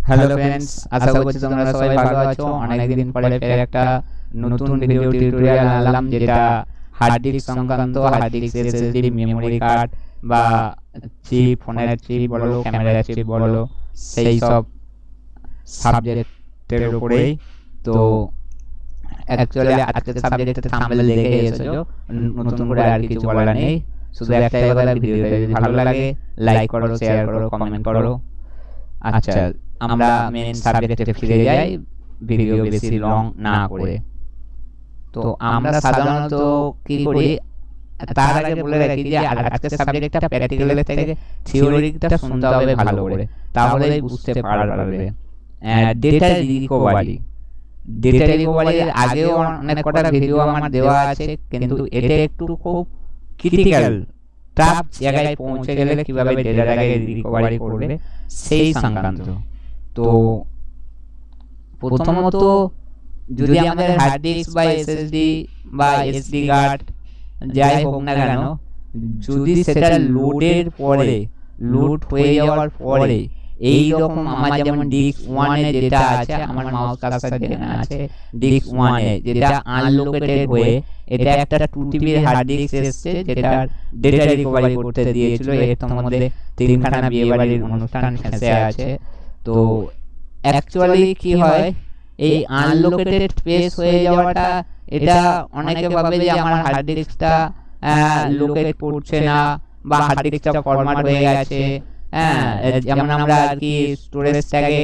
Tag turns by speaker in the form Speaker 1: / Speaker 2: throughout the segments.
Speaker 1: Hello friends, আশা করছি তোমরা সবাই ভালো আছো। অনেকদিন পরে ফের একটা নতুন ভিডিও টিউটোরিয়াল আনলাম, যেটা হার্ড ডিস্ক সংক্রান্ত। Hard disk, SSD, memory card বা চিপ, ফোনের চিপ বলো, ক্যামেরার চিপ বলো, সেই সব সাবজেক্টের উপরেই। তো অ্যাকচুয়ালি আজকের সাবজেক্টের থাম্বনেল দেখে এসেছো, নতুন করে আর কিছু বলার নেই। শুধু একটাই কথা, ভিডিওটা যদি ভালো লাগে লাইক করো, শেয়ার করো, কমেন্ট করো। আচ্ছা, আমরা মেন সাবজেক্টে ফিরে যাই ভিডিও বেশি লং না করে। তো আমরা সাধারণত কি করি, তার আগে বলে রাখি যে আজকের সাবজেক্টটা প্র্যাকটিক্যালের থেকে থিওরিটা শুনতে হবে ভালো করে, তাহলেই বুঝতে পারবে। ডেটা রিকভারি, ডেটা রিকভারির আগেও অনেক কটা ভিডিও আমার দেওয়া আছে, কিন্তু এটা একটু খুব ক্রিটিক্যাল, টাফ জায়গায় পৌঁছে গেলে কিভাবে ডেটাটাকে রিকভারি করবে সেই সংক্রান্ত। তো প্রথমত, যদি আমাদের হার্ড ডিস্ক বা এসএসডি বা এসডি কার্ড যাই হোক না কেন, যদি সেটা লোডের পরে, লোড হয়ে যাওয়ার পরে এই রকম, আমার যেমন ডিস্ক 1 এ যেটা আছে, আমার মাউস কার্সার যেখানে আছে ডিস্ক 1 এ, যেটা আনলোকেটেড হয়ে এটা একটা 2 TB হার্ড ডিস্ক এসেছে, যেটা ডেটা রিকভারি করতে দিয়েছিল। এর মধ্যে 3খানা বিয়ে বাড়ির অনুষ্ঠান ফেঁসে আছে। তো অ্যাকচুয়ালি কি হয়, এই আনলোকেটেড স্পেস হয়ে যাওয়াটা, এটা অনেকে ভাবে যে আমার হার্ড ডিস্কটা লোকেট করছে না বা হার্ড ডিস্কটা ফরম্যাট হয়ে গেছে। যেমন আমরা আর কি স্টোরেজটাকে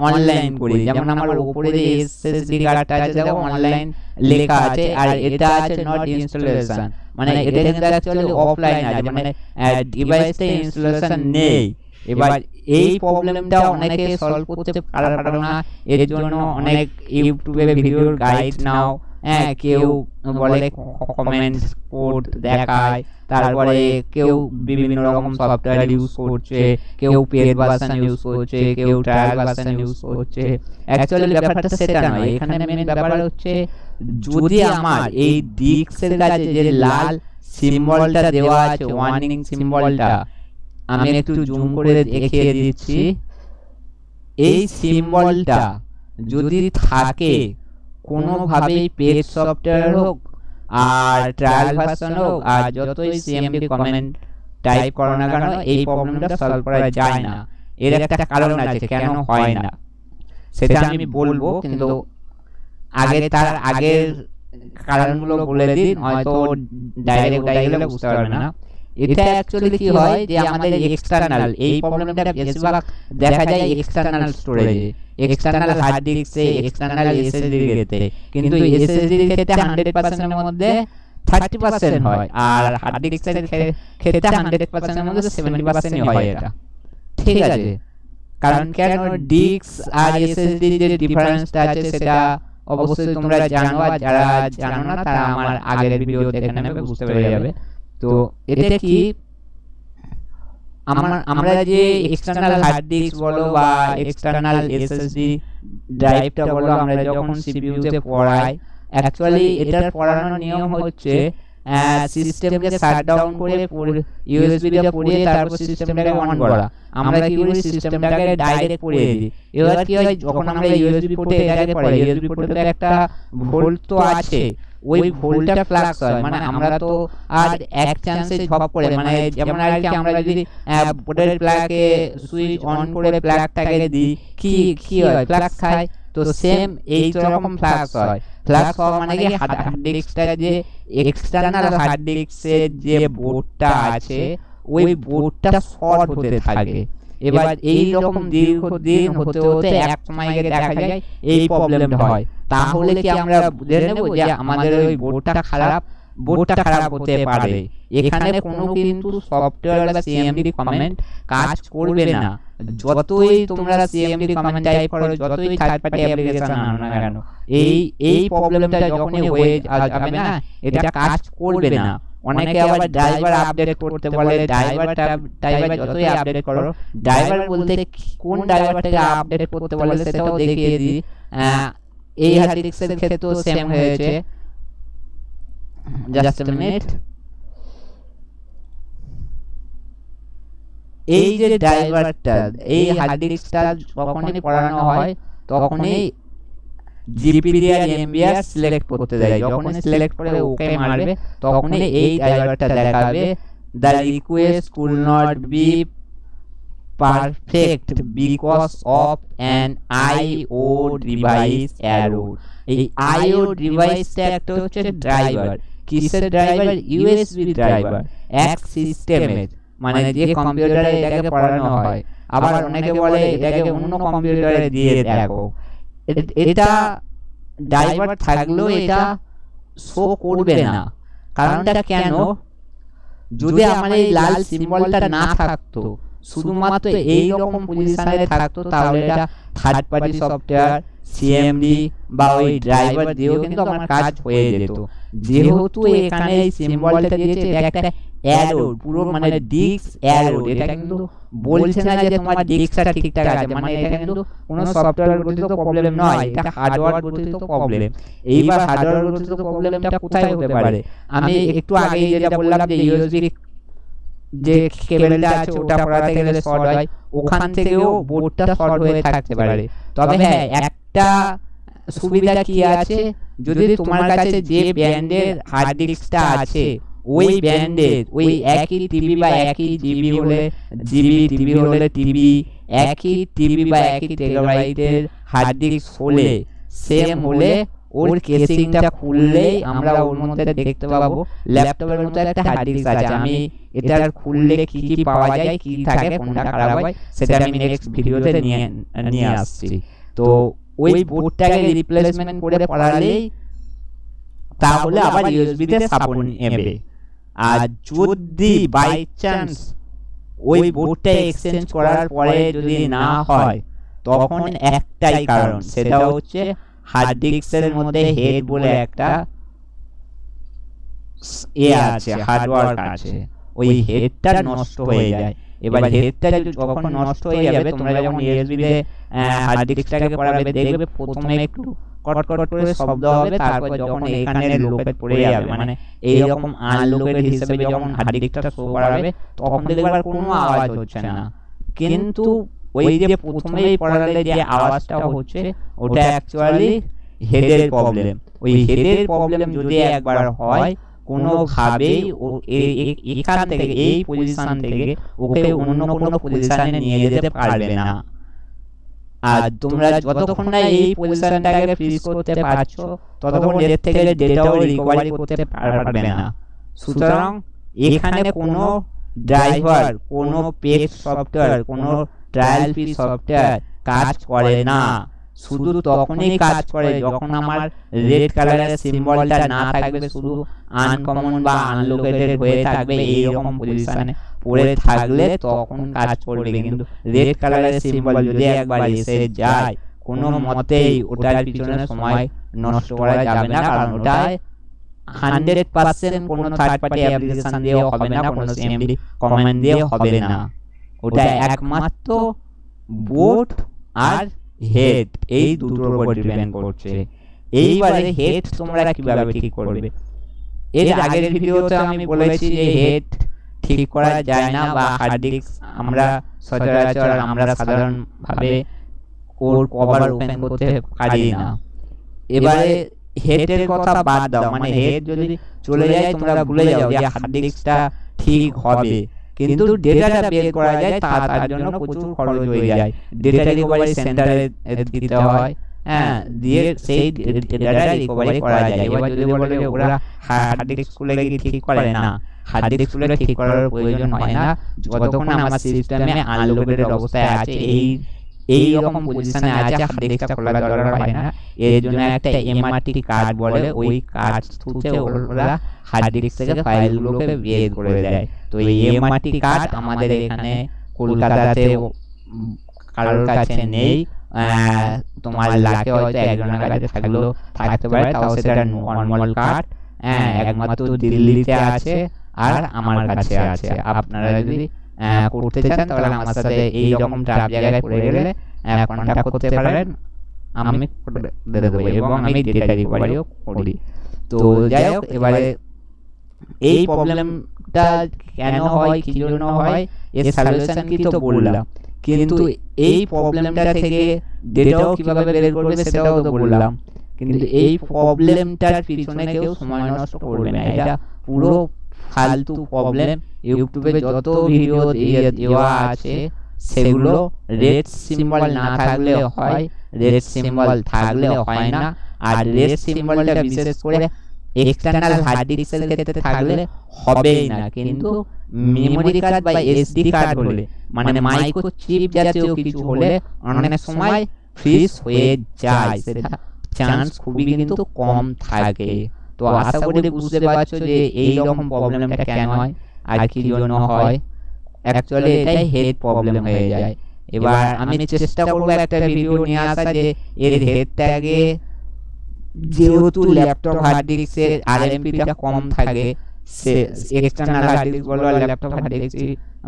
Speaker 1: অনলাইন করি, যেমন আমার উপরে যে এসএসডি কার্ডটা আছে দেখো অনলাইন লেখা আছে, আর এটা আছে নট ইনস্টলেশন, মানে এটা কিন্তু অ্যাকচুয়ালি অফলাইন আছে, মানে ডিভাইসে ইনস্টলেশন নেই। এবার এই প্রবলেমটা অনেকে সলভ করতে পারো না, এর জন্য অনেক ইউটিউবে ভিডিওর গাইড নাও, কেউ বলে কমেন্ট কোড দেখায়, তারপরে কেউ বিভিন্ন রকম সফটওয়্যার ইউজ করছে, কেউ পেড ভার্সন ইউজ করছে, কেউ ট্রায়াল ভার্সন ইউজ করছে। অ্যাকচুয়ালি ব্যাপারটা সেটা নয়। এখানে মেন ব্যাপার হচ্ছে, যদি আমার এই ডিস্কের কাছে যে লাল সিম্বলটা দেওয়া আছে, ওয়ার্নিং সিম্বলটা, আমি একটু জুম করে দেখিয়ে দিচ্ছি। এই সিম্বলটা যদি থাকে কোনোভাবেই, পেড সফটওয়্যার হোক আর ট্রায়াল ভার্সন হোক, আর যতই সিএমডি কমেন্ট টাইপ করো না কেন, এই প্রবলেমটা সলভ করা যায় না। এর একটা কারণ আছে কেন হয় না, সেটা আমি বলবো, কিন্তু তার আগের কারণগুলো বলে দিন, হয়তো ডাইরেক্ট গেলে বুঝতে পারবে না। এটা অ্যাকচুয়ালি কি হয়, যে আমাদের এক্সটার্নাল, এই প্রবলেমটা বেশিরভাগ দেখা যায় এক্সটার্নাল স্টোরেজে, এক্সটার্নাল হার্ড ডিস্কে, এক্সটার্নাল এসএসডি তে। কিন্তু এসএসডি এর ক্ষেত্রে 100% এর মধ্যে 30% হয়, আর হার্ড ডিস্কের ক্ষেত্রে 100% এর মধ্যে 70% হয়। এটা ঠিক আছে, কারণ কেন ডিস্ক আর এসএসডি যে ডিফারেন্সটা আছে সেটা অবশ্যই তোমরা জানো, আর যারা জানো না তারা আমার আগের ভিডিও দেখে নেবে, বুঝতে পেরে যাবে। তো এটা কি, আমরা যে এক্সটার্নাল হার্ড ডিস্ক বলো বা এক্সটার্নাল এসএসডি ড্রাইভটা বলো, আমরা যখন সিপিইউতে পড়াই, অ্যাকচুয়ালি এটার পড়ানোর নিয়ম হচ্ছে সিস্টেমকে শাটডাউন করে ইউএসবিটা পড়িয়ে তারপর সিস্টেমটাকে অন করা। আমরা কি করি, সিস্টেমটাকে ডাইরেক্ট পড়িয়ে দিই। এবার কি হয়, যখন আমরা ইউএসবি পোর্টে এটাকে পড়াই, ইউএসবি পোর্টে তো একটা ভোল্ট তো আছে, ওই ভোল্টটা ফ্লাক্স হয়, মানে আমরা তো আর এক চান্সে ঝপ করে, মানে যেমন আর কি আমরা যদি বোর্ডের প্লাগে সুইচ অন করে প্লাগটাকে দিই, কি হয়, ফ্লাক্স খায়। তো সেম এই রকম ফ্লাক্স হয়। ফ্লাক্স হওয়া মানে কি, হার্ড ডিস্কটা যে এক্সটার্নাল হার্ড ডিস্কের যে বোর্ডটা আছে, ওই বোর্ডটা শর্ট হতে থাকে। এবার এই রকম দীর্ঘদিন হতে হতে এক সময় গিয়ে দেখা যায় এই প্রবলেমটা হয়। তাহলে কি আমরা বুঝে নেব যে আমাদের ওই বোর্ডটা খারাপ হতে পারে। এখানে কোনো কিন্তু সফটওয়্যার বা সিএমডি কমেন্ট কাজ করবে না। যতই তোমরা সিএমডি কমেন্ট টাইপ করো, যতই থার্ড পার্টি অ্যাপ্লিকেশন আনো না কেন, এই প্রবলেমটা যখনই হয়ে যাবে না, এটা কাজ করবে না। অনেকে আবার ড্রাইভার আপডেট করতে বলে, ড্রাইভার যতই আপডেট করো, ড্রাইভার বলতে কোন ড্রাইভারটাকে আপডেট করতে বলে সেটাও দেখিয়ে দিই। এই হার্ড ডিস্কের ক্ষেত্রেও সেম হয়েছে। Just a minute. এই যে ড্রাইভারটা, এই হার্ড ডিস্কটা যখনই পড়ানো হয় তখনই জিপিডিআর এমবিআর সিলেক্ট করতে দেয়। যখনই সিলেক্ট করে ওকে মারবে তখনই এই ড্রাইভারটা দেখাবে the request could not be perfect because of an IO device error. এই আইও ডিভাইসটা একটা হচ্ছে ড্রাইভার। কিসের ড্রাইভার? ইউএসবি ড্রাইভার, এক সিস্টেমের, মানে যে কম্পিউটারে এটাকে পড়ানো হয়। আবার অনেকে বলে এটাকে অন্য কম্পিউটারে দিয়ে দেখো। এটা ড্রাইভার থাকলেও এটা শো করবে না। কারণটা কেন? যদি আমার এই লাল সিম্বলটা না থাকতো, শুধুমাত্র এই রকম পজিশনে থাকতো, তাহলে এটা থার্ড পার্টি সফটওয়্যার, সিএমডি বা ওই ড্রাইভার দিয়েও কিন্তু আমার কাজ হয়ে যেত। যেহেতু এখানে এই সিম্বলটা দিয়েছে, এটা একটা অ্যারোর, পুরো মানে ডিস্ক অ্যারোর। এটা কিন্তু বলছে না যে তোমার ডিস্কটা ঠিকঠাক আছে, মানে এটা কিন্তু কোনো সফটওয়্যার গঠিত প্রবলেম নয়, এটা হার্ডওয়্যার গঠিত প্রবলেম। এইবার হার্ডওয়্যার গঠিত প্রবলেমটা কোথায় হতে পারে? আমি একটু আগে যেটা বললাম যে ইউএসবি যে কেবলটা আছে ওটা পড়াতে গেলে শর্ট হয়, ওখান থেকেও বোর্ডটা শর্ট হয়ে থাকতে পারে। তবে হ্যাঁ, একটা সুবিধা কি আছে, যদি তোমার কাছে যে ব্র্যান্ডের হার্ড ডিস্কটা আছে ওই ব্র্যান্ডের ওই একই টিবি বা একই জিবি হলে জিবি, টিবি হলে টিবি, একই টিবি বা একই টেরাবাইটের হার্ড ডিস্ক হলে, সেম হলে, ওর কেসিংটা খুললেই আমরা ওর মধ্যে দেখতে পাবো ল্যাপটপের মতো একটা হার্ড ডিস্ক আছে। আমি এটার খুললে কি কি পাওয়া যায়, কি থাকে, কোনটা খারাপ হয়, সেটা আমি নেক্সট ভিডিওতে নিয়ে আসছি। তো ওই বোর্ডটাকে রিপ্লেসমেন্ট করে পড়ালেই তাহলে আবার ইউএসবিতে সাপোর্ট নেবে। আর যদি বাই চান্স ওই বোর্ডটা এক্সচেঞ্জ করার পরে যদি না হয়, তখন একটাই কারণ, সেটা হচ্ছে হার্ড ডিস্কের মধ্যে হেড বলে একটা আছে, হার্ডওয়্যার আছে, ওই হেডটা নষ্ট হয়ে যায়। এবার হেডটা যখন নষ্ট হয়ে যাবে, তোমরা যখন ইউএসবিতে হার্ড ডিস্কটাকে পড়াবে, দেখবে প্রথমে একটু কট কট করে শব্দ হবে, তারপর যখন এখানে লোকেট পড়ে যাবে, মানে এইরকম আনলোকেট হিসেবে যখন হার্ড ডিস্কটা শো করাবে, তখন দেখবার কোনো আওয়াজ হচ্ছে না। কিন্তু ওই যে প্রথমেই পড়ালে যে আওয়াজটা হচ্ছে, ওটা অ্যাকচুয়ালি হেডের প্রবলেম। ওই হেডের প্রবলেম যদি একবার হয়, কোনোভাবেই এখান থেকে, এই পজিশন থেকে ওকে অন্য কোনো পজিশনে নিয়ে যেতে পারবে না। আর তোমরা যতক্ষণ না এই পজিশনটাকে ফ্রিজ করতে পারছো, ততক্ষণ এর থেকে ডেটাও রিকভারি করতে পারবে না। সুতরাং এখানে কোনো ড্রাইভার, কোনো পেক সফটওয়্যার, কোনো ট্রায়াল ফ্রি সফটওয়্যার কাজ করে না। শুধু তখনই কাজ করে যখন আমার রেড কালারের সিম্বলটা না থাকবে, শুধু আনকমন বা আনলোকেটেড হয়ে থাকবে, এইরকম পজিশনে পড়ে থাকলে তখন কাজ করবে। কিন্তু রেড কালারের সিম্বল যদি একবার এসে যায়, কোনো মতেই ওটার পিছনে সময় নষ্ট করা যাবে না, কারণ ওটায় 100% কোনো থার্ড পার্টি অ্যাপ্লিকেশন দিয়ে হবে না, কোনো সিএমডি কমান্ড দিয়ে হবে না। ওটা একমাত্র বোর্ড আর হেড, এই দুটোর উপর ডিপেন্ড করছে। এইবারে হেড তোমরা কিভাবে ঠিক করবে? এর আগের ভিডিওতে আমি বলেছি যে হেড ঠিক করা যায় না, বা হার্ড ডিস্ক আমরা সচরাচর আমরা সাধারণভাবে ওর কভার ওপেন করতে পারি না। এবারে হেডের কথা বাদ দাও, মানে হেড যদি চলে যায় তোমরা ভুলে যাও যে হার্ড ডিস্কটা ঠিক হবে, কিন্তু ডেটাটা বের করা যায়, তার জন্য প্রচুর খরচ হয়ে যায়। ডেটা রিকভারি সেন্টারে দিতে হয়, হ্যাঁ, দিয়ে সেই ডেটাটা রিকভারি করা যায়। এবার যদি বলে যে ওরা হার্ড ডিস্ক খুলে কি ঠিক করে, না, হার্ড ডিস্ক খুলে ঠিক করার প্রয়োজন হয় না। যতক্ষণ আমার সিস্টেমে আনলোকেটেড অবস্থায় আছে, এই রকম পজিশনে আছে, হার্ড ডিস্কটা খোলা দরকার হয় না। এর জন্য একটা এমআরটি কার্ড বলে, ওই কার্ড থ্রুতে ওরা হার্ড ডিস্ক থেকে ফাইলগুলোকে বের করে দেয়। তো এই এমআরটি কার্ড আমাদের এখানে কলকাতাতে কারোর কাছে নেই, তোমার লাখে হয়তো একজনের কাছে থাকলেও থাকতে পারে, তাও সেটা নর্মাল কার্ড। একমাত্র দিল্লিতে আছে আর আমার কাছে আছে। আপনারা যদি করতে চান তাহলে আমার সাথে এই রকম ট্রাপ জায়গায় পড়ে গেলে কন্ট্যাক্ট করতে পারেন, আমি করে দেবো, এবং আমি ডেটা রিকভারিও করি। তো যাই হোক, এবারে এই প্রবলেমটা কেন হয়, কি জন্য হয়, এর সলিউশন কি তো বললাম, কিন্তু এই প্রবলেমটা থেকে ডেটাও কিভাবে বের করবে সেটাও তো বললাম। কিন্তু এই প্রবলেমটার পিছনে কেউ সময় নষ্ট করবে না, এটা পুরো ফালতু প্রবলেম। ইউটিউবে যত ভিডিও দেওয়া আছে সেগুলো রেড সিম্বল না থাকলে হয়, রেড সিম্বল থাকলে হয় না। আর রেড সিম্বলটা বিশেষ করে এক্সটার্নাল হার্ড ডিস্কের ক্ষেত্রে থাকলে হবেই না, কিন্তু মেমোরি কার্ড বা এসডি কার্ড হলে, মানে মাইক্রো চিপ জাতীয় কিছু হলে অনেক সময় ফ্রিজ হয়ে যায়, সেটা চান্স খুবই কিন্তু কম থাকে। তো আশা করি বুঝতে পারছো যে এই রকম প্রবলেমটা কেন হয় আর কি জন্য হয়। অ্যাকচুয়ালি এটাই হেড প্রবলেম হয়ে যায়। এবার আমি চেষ্টা করবো একটা ভিডিও নিয়ে আসা যে এর হেডটাকে, যেহেতু ল্যাপটপ হার্ড ডিস্কের আরএমপিটা কম থাকে, সে এক্সটার্নাল হার্ড ডিস্ক বলো আর ল্যাপটপ হার্ড ডিস্ক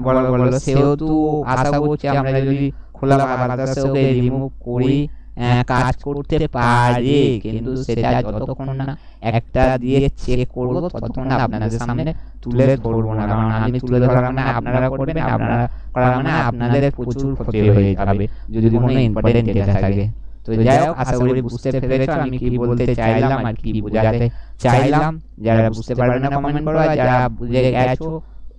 Speaker 1: বলো, সেহেতু আশা করছি আমরা যদি খোলা বাতাসে ওকে রিমুভ করি কাজ করতে পারে, কিন্তু সেটা যতক্ষণ না একটা দিয়ে চেক করবো ততক্ষণ আপনাদের সামনে তুলে ধরবো না। কারণ আমি তুলে ধরা মানে আপনারা করবেন, আপনারা করা মানে আপনাদের প্রচুর ক্ষতি হয়ে যাবে যদি কোনো ইম্পর্টেন্ট ডেটা থাকে। তো যাই হোক, আশা করি বুঝতে পেরেছো আমি কি বলতে চাইলাম আর কি বোঝাতে চাইলাম। যারা বুঝতে পারবে না কমেন্ট করো, আর যারা বুঝে গেছো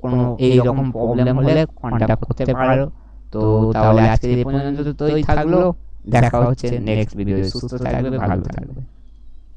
Speaker 1: কোনো এইরকম প্রবলেম হলে কন্ট্যাক্ট করতে পারো। তো তাহলে আজকে এই পর্যন্ত তোই থাকলো, দেখা হচ্ছে নেক্সট ভিডিও। সুস্থ থাকবে, ভালো থাকবে।